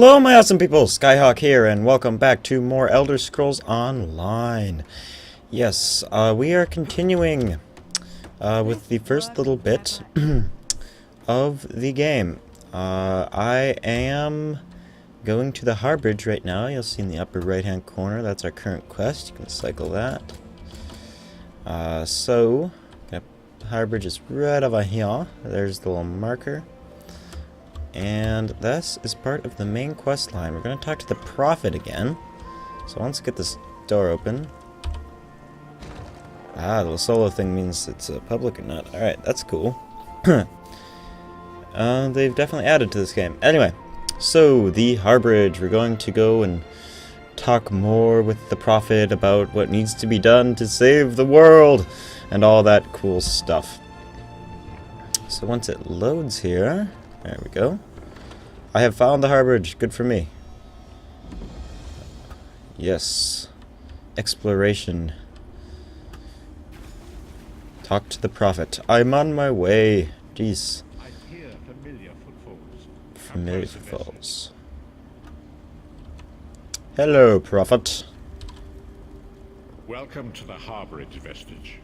Hello my awesome people, Skyhawk here, and welcome back to more Elder Scrolls Online. Yes, we are continuing with the first little bit of the game. I am going to the Harbridge right now. You'll see in the upper right hand corner, that's our current quest. You can cycle that. Yep, Harbridge is right over here. There's the little marker. And this is part of the main quest line. We're going to talk to the Prophet again. So let's get this door open. Ah, the little solo thing means it's public or not. Alright, that's cool. They've definitely added to this game. Anyway, so the Harbridge. We're going to go and talk more with the Prophet about what needs to be done to save the world and all that cool stuff. So once it loads here, there we go. I have found the Harbridge. Good for me. Yes. Exploration. Talk to the Prophet. I'm on my way. Jeez. I hear familiar footfalls. Familiar footfalls. Hello, Prophet. Welcome to the Harborage vestige.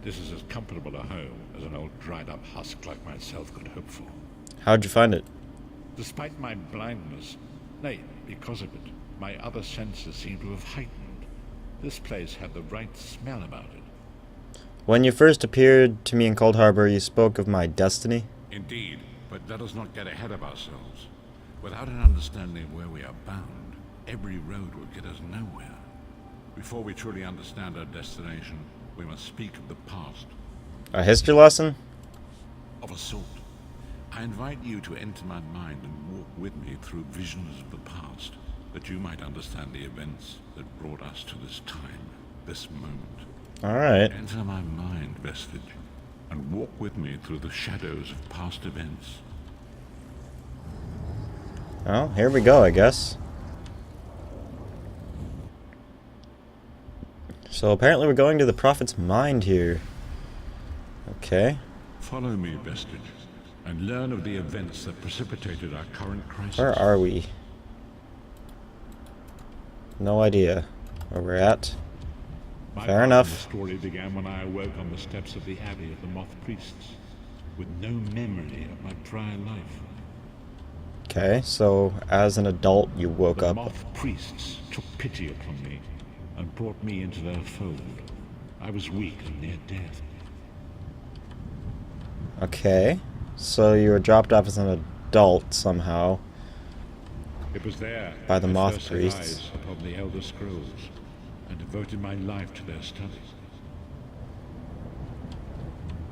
This is as comfortable a home as an old dried-up husk like myself could hope for. How'd you find it? Despite my blindness, nay, because of it, my other senses seem to have heightened. This place had the right smell about it. When you first appeared to me in Cold Harbor, you spoke of my destiny. Indeed, but let us not get ahead of ourselves. Without an understanding of where we are bound, every road will get us nowhere. Before we truly understand our destination, we must speak of the past. A history lesson? Of a sort. I invite you to enter my mind and walk with me through visions of the past, that you might understand the events that brought us to this time, this moment. Alright. Enter my mind, Vestige, and walk with me through the shadows of past events. Well, here we go, I guess. So apparently we're going to the Prophet's mind here. Okay. Follow me, Vestige, and learn of the events that precipitated our current crisis. Where are we? No idea where we're at. Fair enough. The story began when I awoke on the steps of the Abbey of the Moth Priests, with no memory of my prior life. Okay, so as an adult you woke up. The Moth Priests took pity upon me and brought me into their fold. I was weak and near death. Okay, so you were dropped off as an adult somehow. It was there by the I Moth first set Priests. eyes upon the Elder Scrolls and devoted my life to their studies.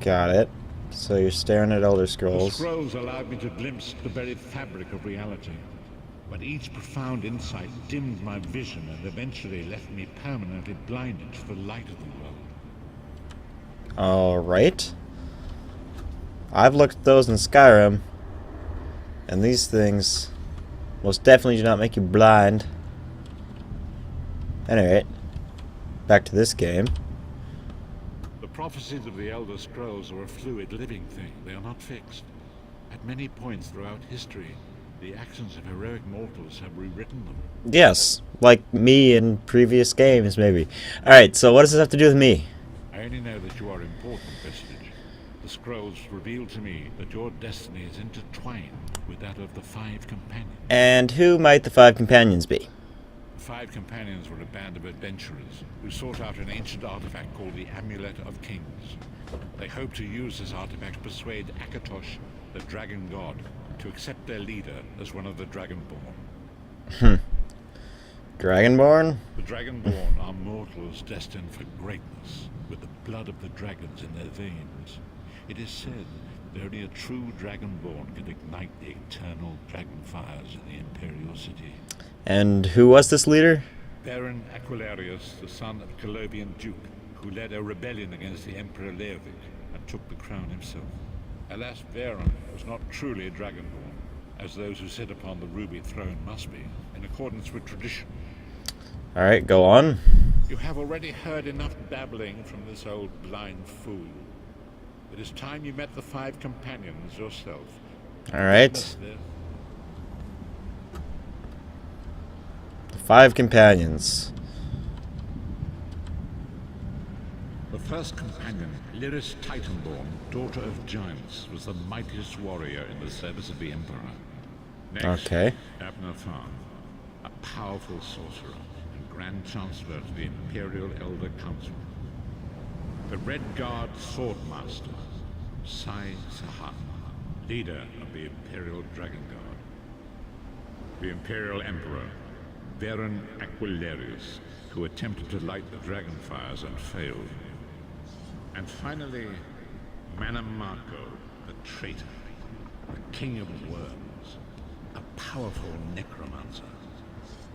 Got it. So you're staring at Elder The Scrolls. scrolls allowed me to glimpse the very fabric of reality, but each profound insight dimmed my vision and eventually left me permanently blinded to the light of the world. Alright. I've looked at those in Skyrim, and these things most definitely do not make you blind. Anyway, back to this game. The prophecies of the Elder Scrolls are a fluid, living thing. They are not fixed. At many points throughout history, the actions of heroic mortals have rewritten them. Yes, like me in previous games, maybe. Alright, so what does this have to do with me? I only know that you are important, Vestige. The scrolls reveal to me that your destiny is intertwined with that of the Five Companions. And who might the five companions be? The Five Companions were a band of adventurers who sought out an ancient artifact called the Amulet of Kings. They hoped to use this artifact to persuade Akatosh, the dragon god, to accept their leader as one of the Dragonborn. Dragonborn? The Dragonborn are mortals destined for greatness, with the blood of the dragons in their veins. It is said that only a true Dragonborn can ignite the eternal dragon fires in the Imperial City. And who was this leader? Baron Aquilarius, the son of Colovian Duke, who led a rebellion against the Emperor Leovic and took the crown himself. Alas, Baron was not truly a Dragonborn, as those who sit upon the ruby throne must be, in accordance with tradition. Alright, go on. You have already heard enough babbling from this old blind fool. It is time you met the Five Companions yourself. Alright. 5 companions. The first companion, Lyris Titanborn, daughter of giants, was the mightiest warrior in the service of the Emperor. Next, Okay. Abner Farn, a powerful sorcerer and Grand Chancellor to the Imperial Elder Council. The Red Guard Swordmaster, Sai Sahan, leader of the Imperial Dragon Guard. The Imperial Emperor, Varen Aquilarius, who attempted to light the dragon fires and failed. And finally, Manamako, the traitor, the king of worms, a powerful necromancer,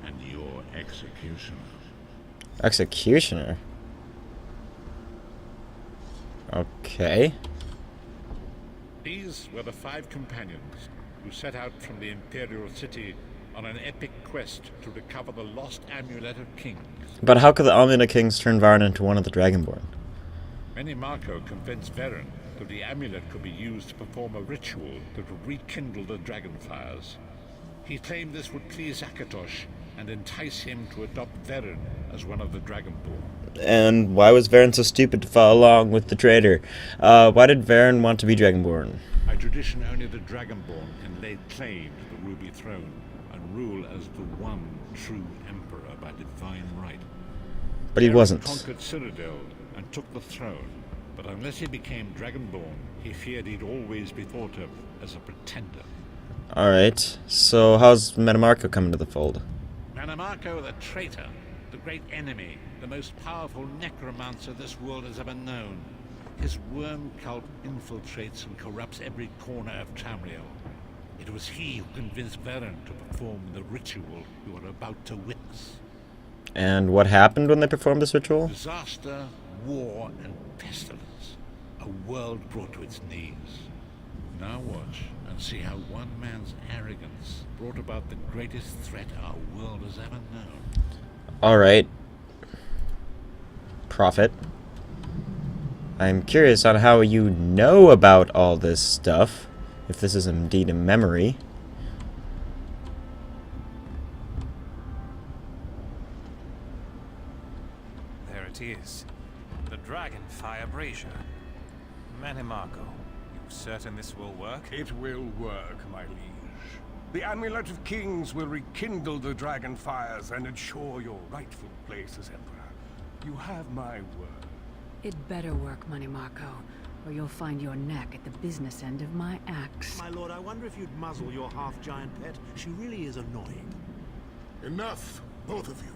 and your executioner. Executioner? Okay. These were the 5 companions who set out from the Imperial City on an epic quest to recover the lost Amulet of Kings. But how could the Amulet of Kings turn Varen into one of the Dragonborn? Manamako convinced Varen that the amulet could be used to perform a ritual that would rekindle the dragon fires. He claimed this would please Akatosh and entice him to adopt Varen as one of the Dragonborn. And why was Varen so stupid to follow along with the traitor? Why did Varen want to be Dragonborn? By tradition, only the Dragonborn can lay claim to the Ruby Throne and rule as the one true Emperor by divine right. But he wasn't. Varen conquered Cyrodiil and took the throne, but unless he became Dragonborn, he feared he'd always be thought of as a pretender. Alright, so how's Manamako come into the fold? Manamako the traitor, the great enemy, the most powerful necromancer this world has ever known. His worm cult infiltrates and corrupts every corner of Tamriel. It was he who convinced Varen to perform the ritual you are about to witness. And what happened when they performed this ritual? Disaster, war, and pestilence. A world brought to its knees. Now watch and see how one man's arrogance brought about the greatest threat our world has ever known. Alright. Prophet. I'm curious on how you know about all this stuff, if this is indeed a memory. There it is. The Dragonfire Brazier. Manamako, you certain this will work? It will work, my liege. The Amulet of Kings will rekindle the dragon fires and ensure your rightful place as Emperor. You have my word. It better work, Manamako, or you'll find your neck at the business end of my axe. My lord, I wonder if you'd muzzle your half-giant pet. She really is annoying. Enough, both of you.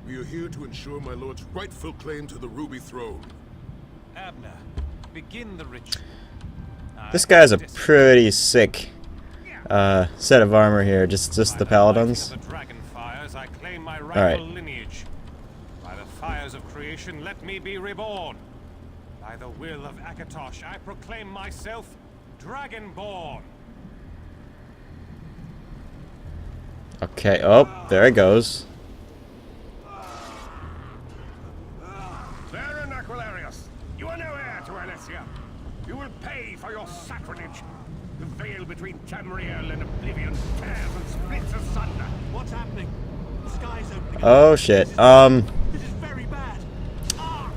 We are here to ensure my lord's rightful claim to the Ruby Throne. Abner, begin the ritual. This guy's a pretty sick set of armor here, just the paladins. By the dragon fires, I claim my right. rightful lineage. By the fires of creation, let me be reborn. By the will of Akatosh, I proclaim myself Dragonborn. Okay, oh, there it goes. Varen Aquilarius, you are no heir to Alessia. You will pay for your sacrilege. The veil between Tamriel and Oblivion tears and splits asunder. What's happening? The sky's opening up. Oh shit. This is very bad. Ah!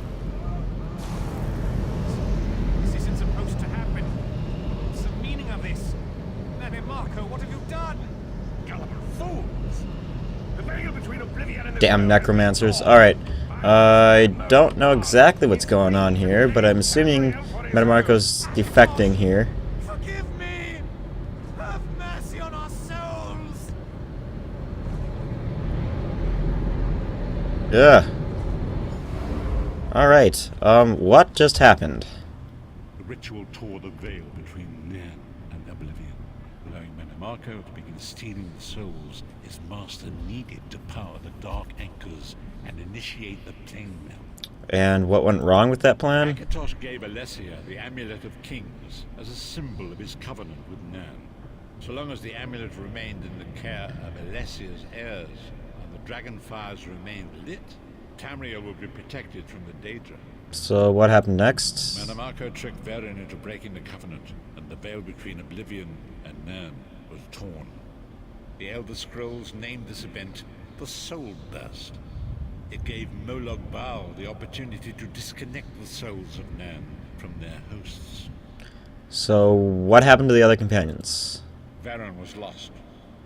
This isn't supposed to happen. What's the meaning of this? Manamako, what have you done? Gullible fools! The veil between Oblivion and the Damn necromancers. Alright. I don't know exactly what's going on here, but I'm assuming Metamarco's defecting here. Forgive me! Have mercy on our souls! Yeah. Alright. What just happened? The ritual tore the veil between Nairn and Oblivion, allowing Manamako to begin stealing the souls his master needed to power the Dark Anchors and initiate the plane melt. And what went wrong with that plan? Akatosh gave Alessia the Amulet of Kings as a symbol of his covenant with Nairn. So long as the amulet remained in the care of Alessia's heirs and the dragon fires remained lit, Tamriel would be protected from the Daedra. So what happened next? Manamako tricked Varen into breaking the covenant, and the veil between Oblivion and Nairn was torn. The Elder Scrolls named this event the Soul Burst. It gave Molog Baal the opportunity to disconnect the souls of Nan from their hosts. So, what happened to the other companions? Varen was lost.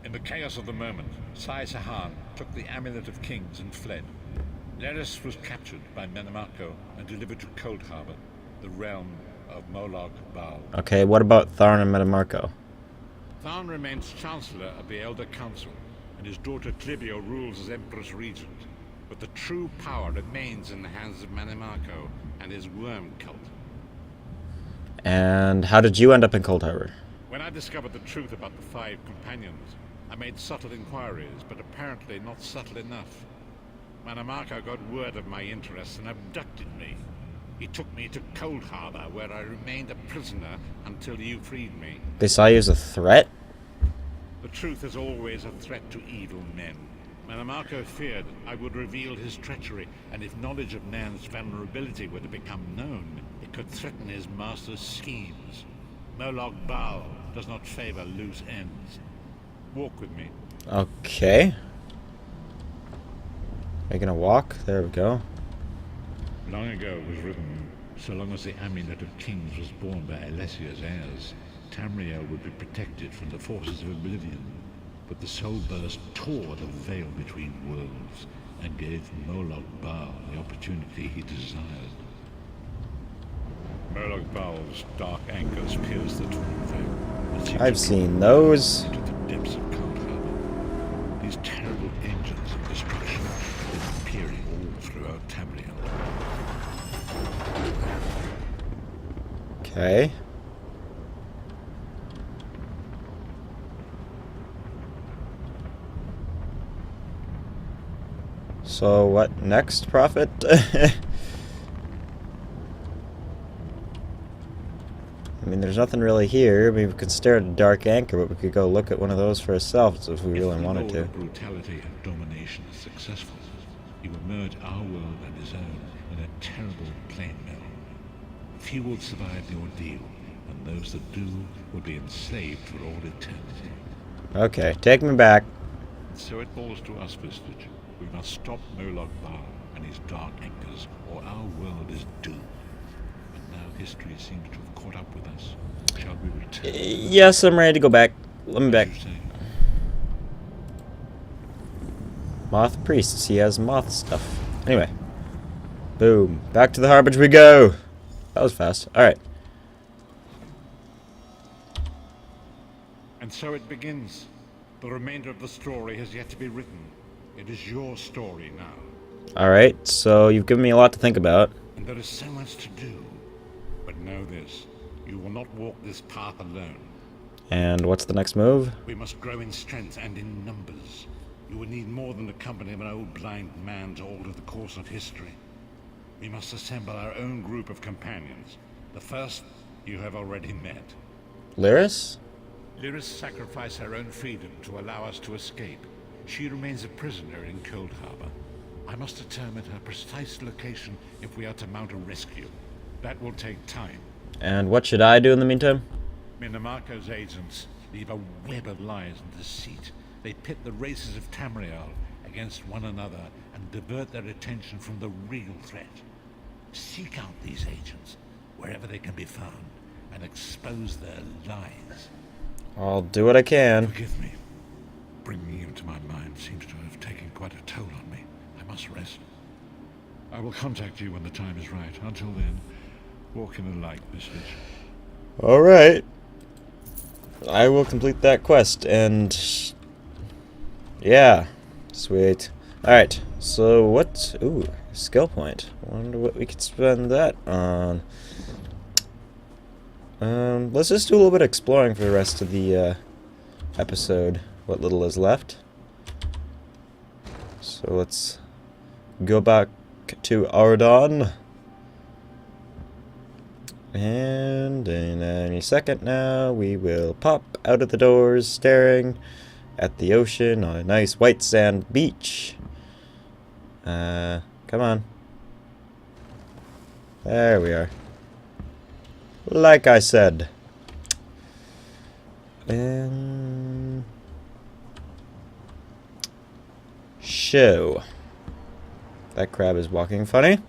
In the chaos of the moment, Sai Sahan took the Amulet of Kings and fled. Leris was captured by Menamarco and delivered to Cold Harbor, the realm of Molog Baal. Okay, what about Tharn and Metamarco? Tharn remains Chancellor of the Elder Council, and his daughter Clibio rules as Empress Regent. But the true power remains in the hands of Menamarco and his worm cult. And how did you end up in Cold Harbor? When I discovered the truth about the 5 companions, I made subtle inquiries, but apparently not subtle enough. Menamarco got word of my interests and abducted me. He took me to Cold Harbor, where I remained a prisoner until you freed me. They saw you as a threat? The truth is always a threat to evil men. Menamarco feared I would reveal his treachery, and if knowledge of Nan's vulnerability were to become known, it could threaten his master's schemes. Molog Baal does not favor loose ends. Walk with me. Okay. Are you gonna walk? There we go. Long ago it was written, so long as the Amulet of Kings was borne by Alessia's heirs, Tamriel would be protected from the forces of oblivion. But the Soul Burst tore the veil between worlds and gave Molog Baal the opportunity he desired. Molog Baal's dark anchors pierced the torn veil. I've seen those. Into the depths of Cold Harbor. These terrible engines of destruction have been appearing all throughout Tamriel. Okay. So what next, Prophet? I mean, there's nothing really here. I mean, we could stare at a dark anchor, but we could go look at one of those for ourselves if we really wanted to. If the brutality and domination is successful, he will merge our world and his own in a terrible plain mill. Few will survive the ordeal, and those that do will be enslaved for all eternity. Okay, take me back. So it falls to us, Vistage. We must stop Molog Baal and his dark anchors, or our world is doomed. And now history seems to have caught up with us. Shall we return? Yes, I'm ready to go back. Let me back. As you say. Moth priests. He has moth stuff. Anyway. Boom. Back to the Harbridge we go. That was fast. Alright. And so it begins. The remainder of the story has yet to be written. It is your story now. Alright, so you've given me a lot to think about. And there is so much to do. But know this, you will not walk this path alone. And what's the next move? We must grow in strength and in numbers. You will need more than the company of an old blind man to alter the course of history. We must assemble our own group of companions. The first you have already met. Lyris? Lyris sacrificed her own freedom to allow us to escape. She remains a prisoner in Cold Harbor. I must determine her precise location if we are to mount a rescue. That will take time. And what should I do in the meantime? Menamarco's agents leave a web of lies and deceit. They pit the races of Tamriel against one another and divert their attention from the real threat. Seek out these agents, wherever they can be found, and expose their lies. I'll do what I can. Forgive me. Bringing you to my mind seems to have taken quite a toll on me. I must rest. I will contact you when the time is right. Until then, walk in the light, Vistage. Alright. I will complete that quest, and... yeah. Sweet. Alright, so what... ooh, skill point. Wonder what we could spend that on. Let's just do a little bit of exploring for the rest of the, episode. What little is left. So let's go back to Ardon. And in any second now, we will pop out of the doors, staring at the ocean on a nice white sand beach. Come on. There we are. Like I said. show. That crab is walking funny.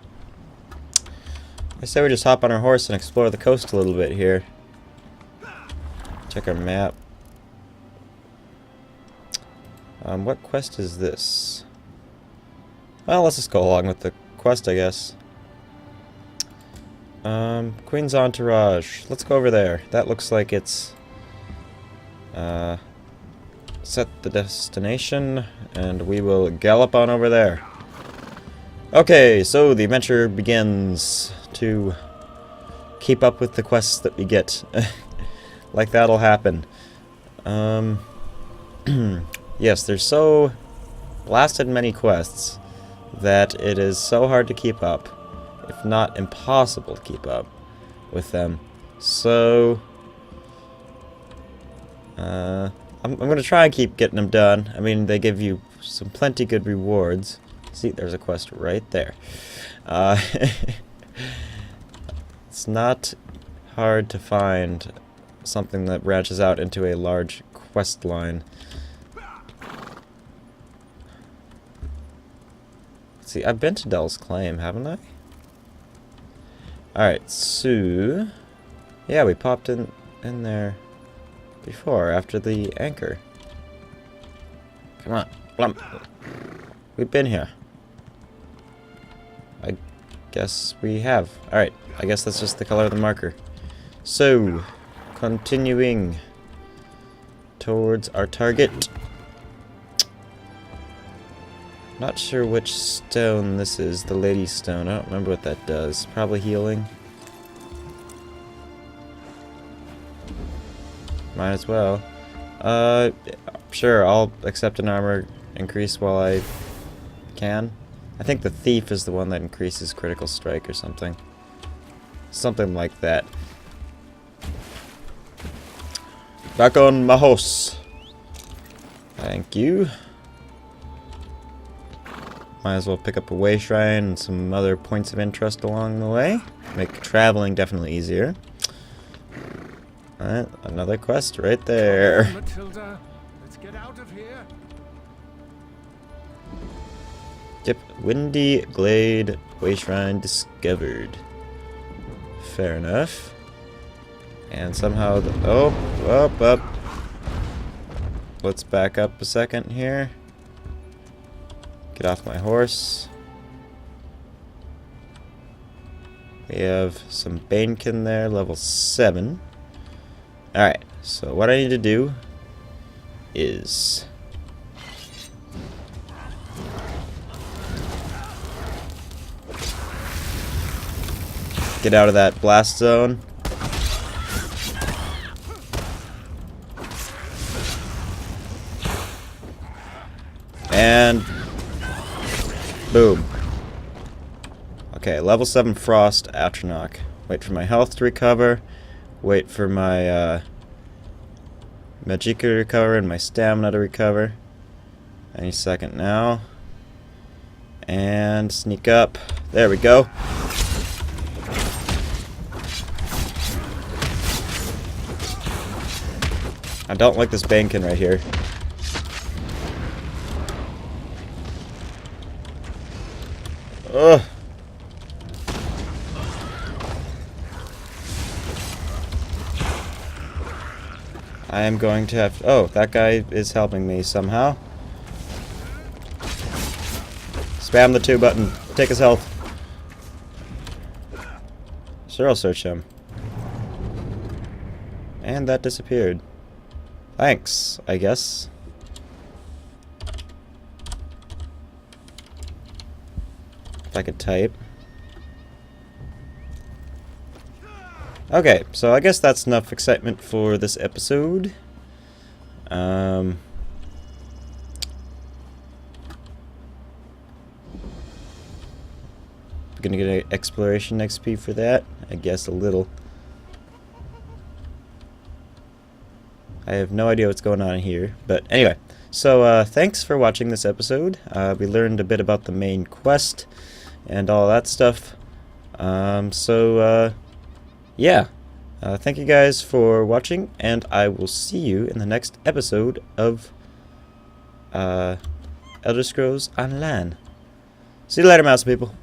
I say we just hop on our horse and explore the coast a little bit here. Check our map. What quest is this? Well, let's just go along with the quest, I guess. Queen's Entourage. Let's go over there. That looks like it's... set the destination, and we will gallop on over there. Okay, so the adventure begins to keep up with the quests that we get. Like that'll happen. Yes, there's so lasted many quests that it is so hard to keep up, if not impossible to keep up with them. So I'm gonna try and keep getting them done. I mean, they give you some plenty good rewards. See, there's a quest right there. It's not hard to find something that branches out into a large quest line. Let's see, I've been to Dell's Claim, haven't I? Alright, so... yeah, we popped in there before, after the anchor. Come on, plump. We've been here. I guess we have. Alright, I guess that's just the color of the marker. So, continuing towards our target. Not sure which stone this is, the Lady Stone. I don't remember what that does. Probably healing. Might as well. Sure, I'll accept an armor increase while I can. I think the Thief is the one that increases critical strike or something. Something like that. Back on my horse. Thank you. Might as well pick up a way shrine and some other points of interest along the way. Make traveling definitely easier. Alright, another quest right there. Matilda, let's get out of here. Yep, Windy Glade Way Shrine discovered. Fair enough. And somehow up. Let's back up a second here. Get off my horse. We have some Banekin there, level 7. Alright, so what I need to do is get out of that blast zone. And boom. Okay, level 7 Frost Atronach. Wait for my health to recover. Wait for my Magicka to recover and my stamina to recover. Any second now. And sneak up. There we go. I don't like this Banekin right here. Ugh. I am going to have... oh, that guy is helping me somehow. Spam the 2 button. Take his health. Sure, I'll search him. And that disappeared. Thanks, I guess. If I could type. Okay, so I guess that's enough excitement for this episode. We're gonna get an exploration XP for that. I guess a little. I have no idea what's going on here, but anyway. So thanks for watching this episode. We learned a bit about the main quest and all that stuff. Yeah. Thank you guys for watching, and I will see you in the next episode of Elder Scrolls Online. See you later, mouse people.